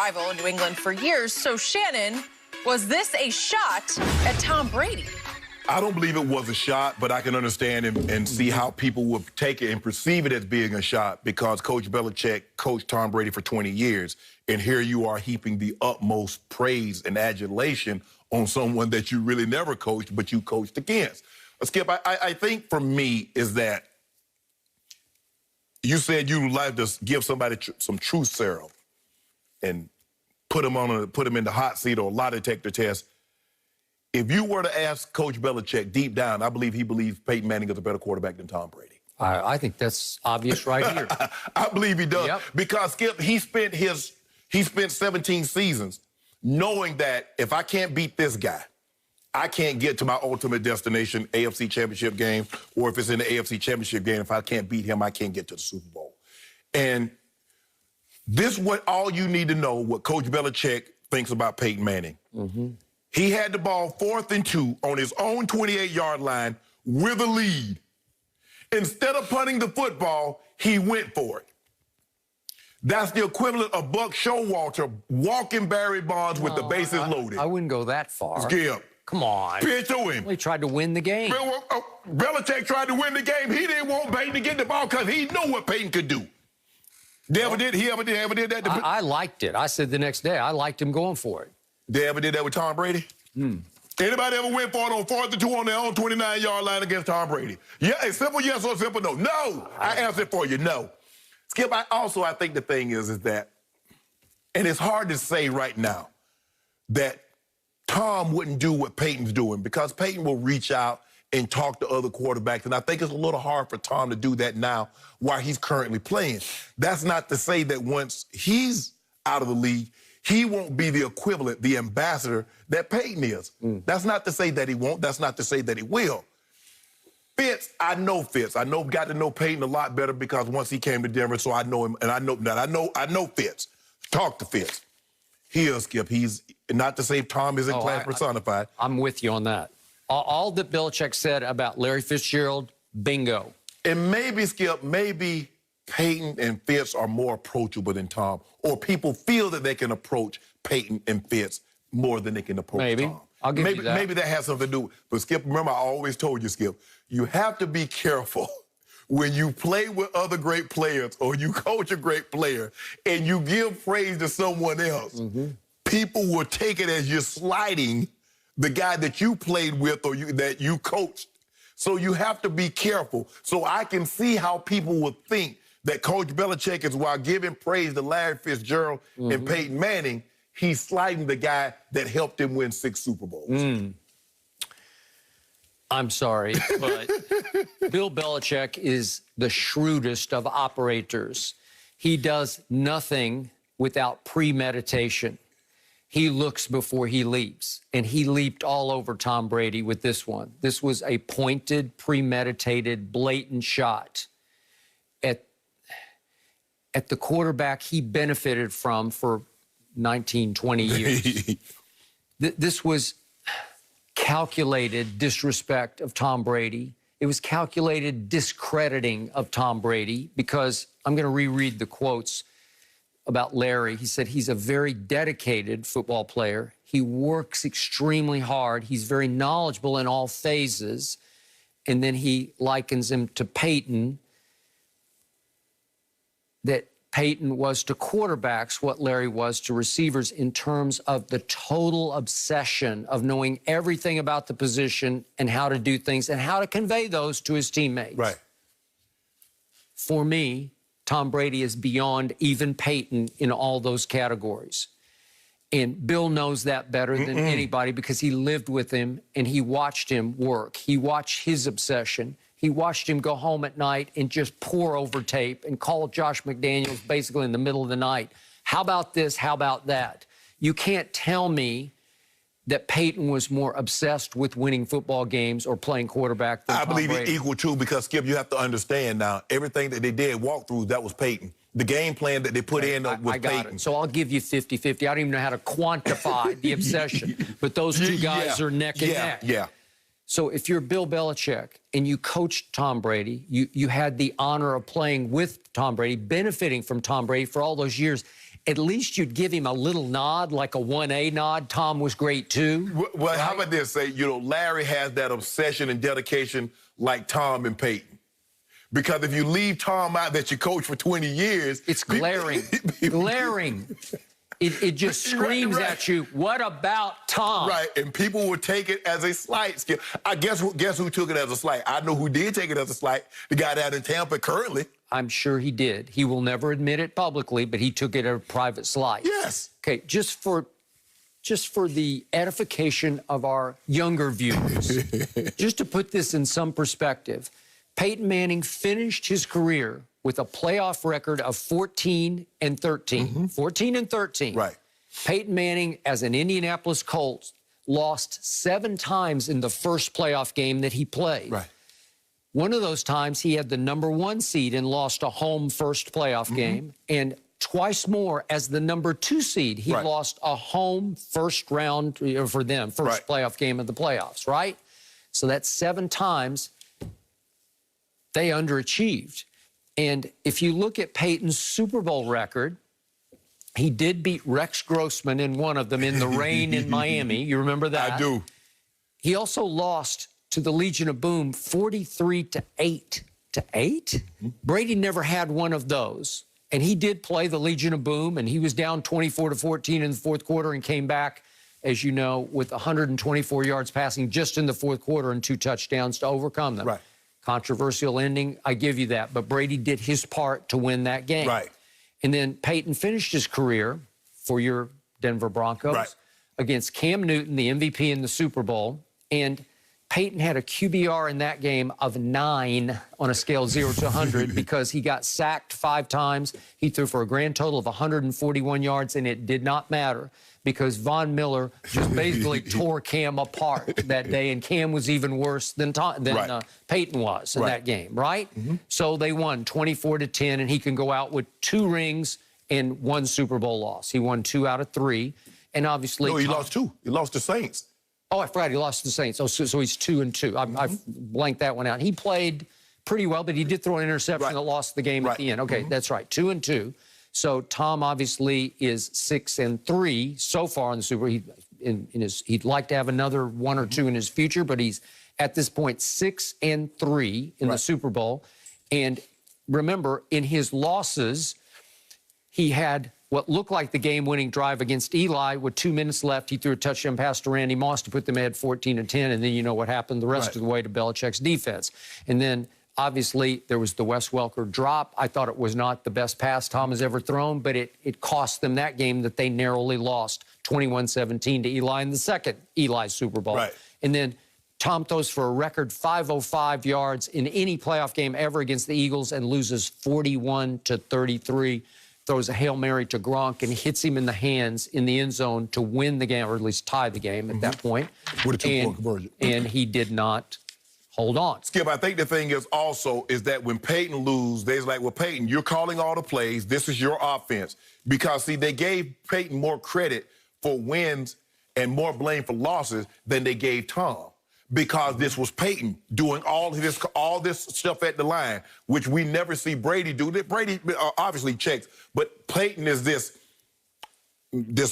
rival in New England for years. So, Shannon, was this a shot at Tom Brady? I don't believe it was a shot, but I can understand and see how people would take it and perceive it as being a shot because Coach Belichick coached Tom Brady for 20 years. And here you are heaping the utmost praise and adulation on someone that you really never coached, but you coached against. Skip, I think for me is that you said you would like to give somebody some truth serum and put them in the hot seat or a lie detector test. If you were to ask Coach Belichick deep down, I believe he believes Peyton Manning is a better quarterback than Tom Brady. I think that's obvious right here. I believe he does. Yep. Because, Skip, he spent 17 seasons knowing that if I can't beat this guy, I can't get to my ultimate destination, AFC Championship game, or if it's in the AFC Championship game, if I can't beat him, I can't get to the Super Bowl. And this is what all you need to know, what Coach Belichick thinks about Peyton Manning. Mm-hmm. He had the ball 4th and 2 on his own 28-yard line with a lead. Instead of punting the football, he went for it. That's the equivalent of Buck Showalter walking Barry Bonds with the bases loaded. I wouldn't go that far. Skip. Come on. Pitch to him. He tried to win the game. Belichick tried to win the game. He didn't want Peyton to get the ball because he knew what Peyton could do. He ever did that? I liked it. I said the next day, I liked him going for it. They ever did that with Tom Brady? Anybody ever went for it on 4th and 2 on their own 29-yard line against Tom Brady? Yeah, a simple yes or a simple no. No. I answered for you, no. Skip, I think the thing is that, and it's hard to say right now, that Tom wouldn't do what Peyton's doing because Peyton will reach out and talk to other quarterbacks, and I think it's a little hard for Tom to do that now while he's currently playing. That's not to say that once he's out of the league, he won't be the equivalent, the ambassador that Peyton is. That's not to say that he won't. That's not to say that he will. Fitz, I know Fitz. Got to know Peyton a lot better because once he came to Denver, so I know him, and I know Fitz. Talk to Fitz. He is, Skip. He's not to say Tom isn't class personified. I'm with you on that. All that Belichick said about Larry Fitzgerald, bingo. And maybe, Skip, maybe Peyton and Fitz are more approachable than Tom, or people feel that they can approach Peyton and Fitz more than they can approach Tom. I'll give you that. Maybe that has something to do with it. But, Skip, remember, I always told you, Skip, you have to be careful when you play with other great players or you coach a great player and you give praise to someone else. People will take it as you're slighting the guy that you played with or that you coached. So you have to be careful. So I can see how people would think that Coach Belichick is, while giving praise to Larry Fitzgerald and Peyton Manning, he's slighting the guy that helped him win 6 Super Bowls. I'm sorry, but Bill Belichick is the shrewdest of operators. He does nothing without premeditation. He looks before he leaps, and he leaped all over Tom Brady with this one. This was a pointed, premeditated, blatant shot at the quarterback he benefited from for 19, 20 years. This was calculated disrespect of Tom Brady. It was calculated discrediting of Tom Brady because I'm going to reread the quotes about Larry. He said he's a very dedicated football player. He works extremely hard. He's very knowledgeable in all phases. And then he likens him to Peyton, that Peyton was to quarterbacks what Larry was to receivers in terms of the total obsession of knowing everything about the position and how to do things and how to convey those to his teammates. Right. For me, Tom Brady is beyond even Peyton in all those categories. And Bill knows that better than anybody because he lived with him and he watched him work. He watched his obsession. He watched him go home at night and just pour over tape and call Josh McDaniels basically in the middle of the night. How about this? How about that? You can't tell me that Peyton was more obsessed with winning football games or playing quarterback than Tom Brady. I believe it's equal too because, Skip, you have to understand now, everything that they did walkthroughs, that was Peyton. The game plan that they put in was Peyton. So I'll give you 50-50. I don't even know how to quantify the obsession, but those two guys are neck and neck. Yeah. So if you're Bill Belichick and you coached Tom Brady, you had the honor of playing with Tom Brady, benefiting from Tom Brady for all those years, at least you'd give him a little nod, like a 1A nod. Tom was great, too. Well, right? How about this? Say, Larry has that obsession and dedication like Tom and Peyton. Because if you leave Tom out that you coach for 20 years... It's glaring. Glaring. It just screams at you, what about Tom? Right, and people would take it as a slight, Skip. I guess who took it as a slight? I know who did take it as a slight. The guy down in Tampa currently. I'm sure he did. He will never admit it publicly, but he took it as a private slight. Yes. Okay, just for the edification of our younger viewers, just to put this in some perspective, Peyton Manning finished his career with a playoff record of 14-13. 14-13. Right. Peyton Manning, as an Indianapolis Colt, lost 7 times in the first playoff game that he played. Right. One of those times, he had the #1 seed and lost a home first playoff game. And twice more as the #2 seed, he lost a home first round for them, first playoff game of the playoffs, right? So that's 7 times they underachieved. And if you look at Peyton's Super Bowl record, he did beat Rex Grossman in one of them in the rain in Miami. You remember that? I do. He also lost to the Legion of Boom 43-8. To 8? Brady never had one of those. And he did play the Legion of Boom, and he was down 24-14 in the fourth quarter and came back, as you know, with 124 yards passing just in the fourth quarter and 2 touchdowns to overcome them. Right. Controversial ending, I give you that. But Brady did his part to win that game. Right. And then Peyton finished his career for your Denver Broncos against Cam Newton, the MVP in the Super Bowl. And Peyton had a QBR in that game of 9 on a scale of 0 to 100 because he got sacked 5 times. He threw for a grand total of 141 yards, and it did not matter because Von Miller just basically tore Cam apart that day, and Cam was even worse than Peyton was in that game, right? So they won 24-10, and he can go out with 2 rings and 1 Super Bowl loss. He won 2 out of 3, and obviously... No, he lost 2. He lost to Saints. Oh, I forgot he lost to the Saints. Oh, so he's 2-2. I blanked that one out. He played pretty well, but he did throw an interception that lost the game at the end. Okay, that's right, 2-2. So Tom obviously is 6-3 so far in the Super Bowl. He'd like to have another 1 or 2 in his future, but he's at this point 6-3 in the Super Bowl. And remember, in his losses, he had what looked like the game-winning drive against Eli with 2 minutes left. He threw a touchdown pass to Randy Moss to put them ahead 14-10, and then you know what happened the rest of the way to Belichick's defense. And then, obviously, there was the Wes Welker drop. I thought it was not the best pass Tom has ever thrown, but it cost them that game that they narrowly lost 21-17 to Eli in the second Eli Super Bowl. And then Tom throws for a record 505 yards in any playoff game ever against the Eagles and loses 41-33. Throws a Hail Mary to Gronk and hits him in the hands in the end zone to win the game, or at least tie the game at that point. With a 2-point conversion. And he did not hold on. Skip, I think the thing is also is that when Peyton lose, they're like, well, Peyton, you're calling all the plays. This is your offense. Because, see, they gave Peyton more credit for wins and more blame for losses than they gave Tom. Because this was Peyton doing all this stuff at the line, which we never see Brady do. Brady obviously checks, but Peyton is this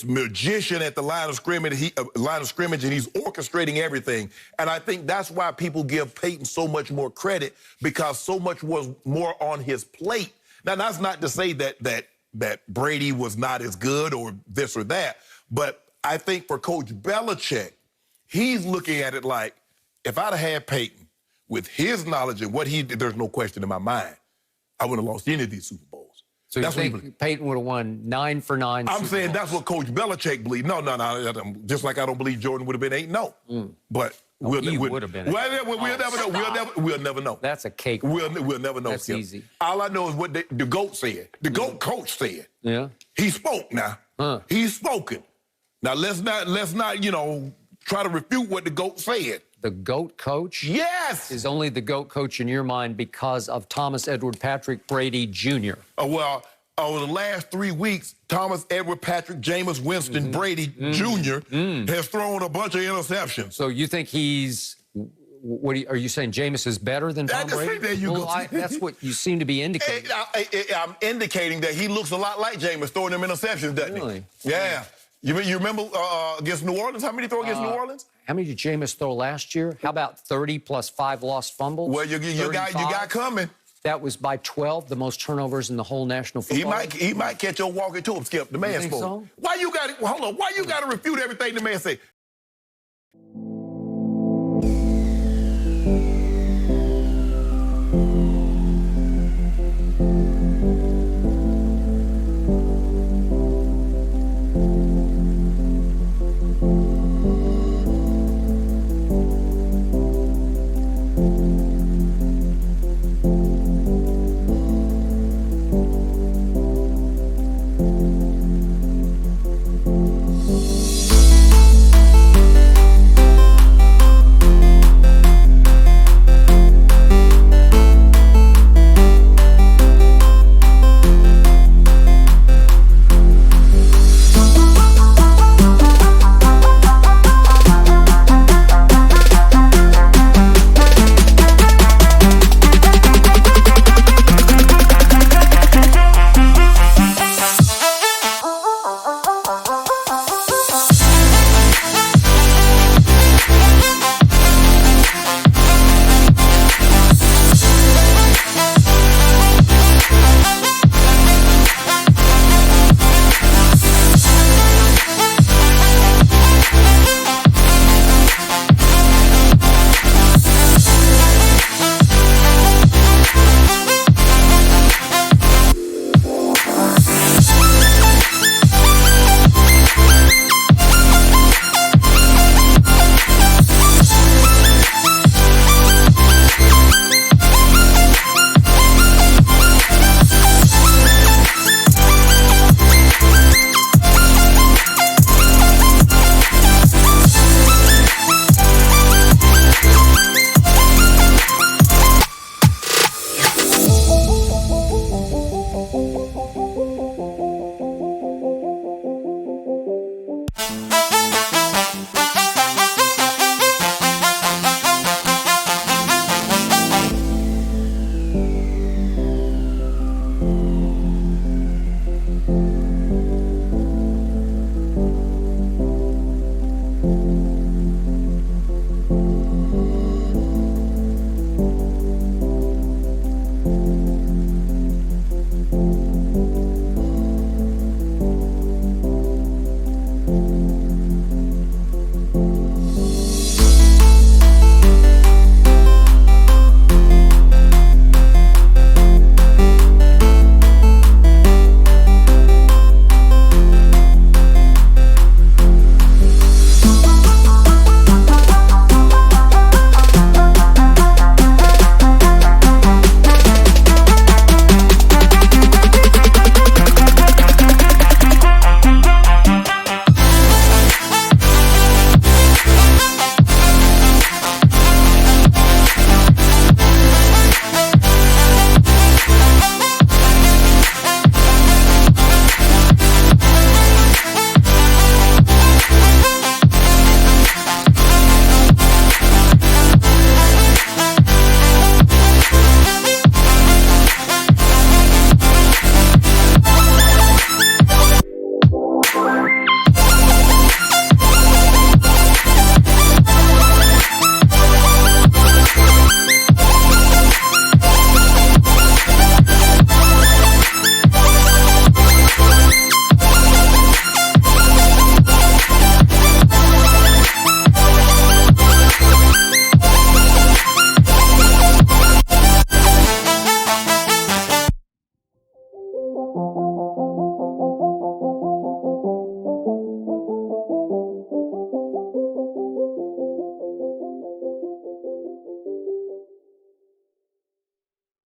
magician at the line of scrimmage. And he's orchestrating everything. And I think that's why people give Peyton so much more credit, because so much was more on his plate. Now, that's not to say that Brady was not as good or this or that, but I think for Coach Belichick, he's looking at it like, if I'd have had Peyton with his knowledge and what he did, there's no question in my mind, I wouldn't have lost any of these Super Bowls. So you think Peyton would have won 9 for 9 I'm saying that's what Coach Belichick believes. No. Just like I don't believe Jordan would have been 8-0. But he would have been. We'll never know. That's a cake. We'll never know. That's easy. All I know is what the GOAT said. The GOAT coach said. Yeah. He spoke now. He's spoken. Now let's not try to refute what the GOAT said. The GOAT coach? Yes! Is only the GOAT coach in your mind because of Thomas Edward Patrick Brady Jr. Well, over the last 3 weeks, Thomas Edward Patrick Jameis Winston Brady Jr. has thrown a bunch of interceptions. So you think he's are you saying Jameis is better than Tom Brady? There you go. That's what you seem to be indicating. I'm indicating that he looks a lot like Jameis, throwing them interceptions, doesn't Really? he? Yeah. You remember against New Orleans? How many throw against New Orleans? How many did Jameis throw last year? How about 30 plus 5 lost fumbles? Well, you got coming. That was by 12, the most turnovers in the whole National Football League. He might catch your walking to him, Skip. The man spoke. So? Why you got to refute everything the man say?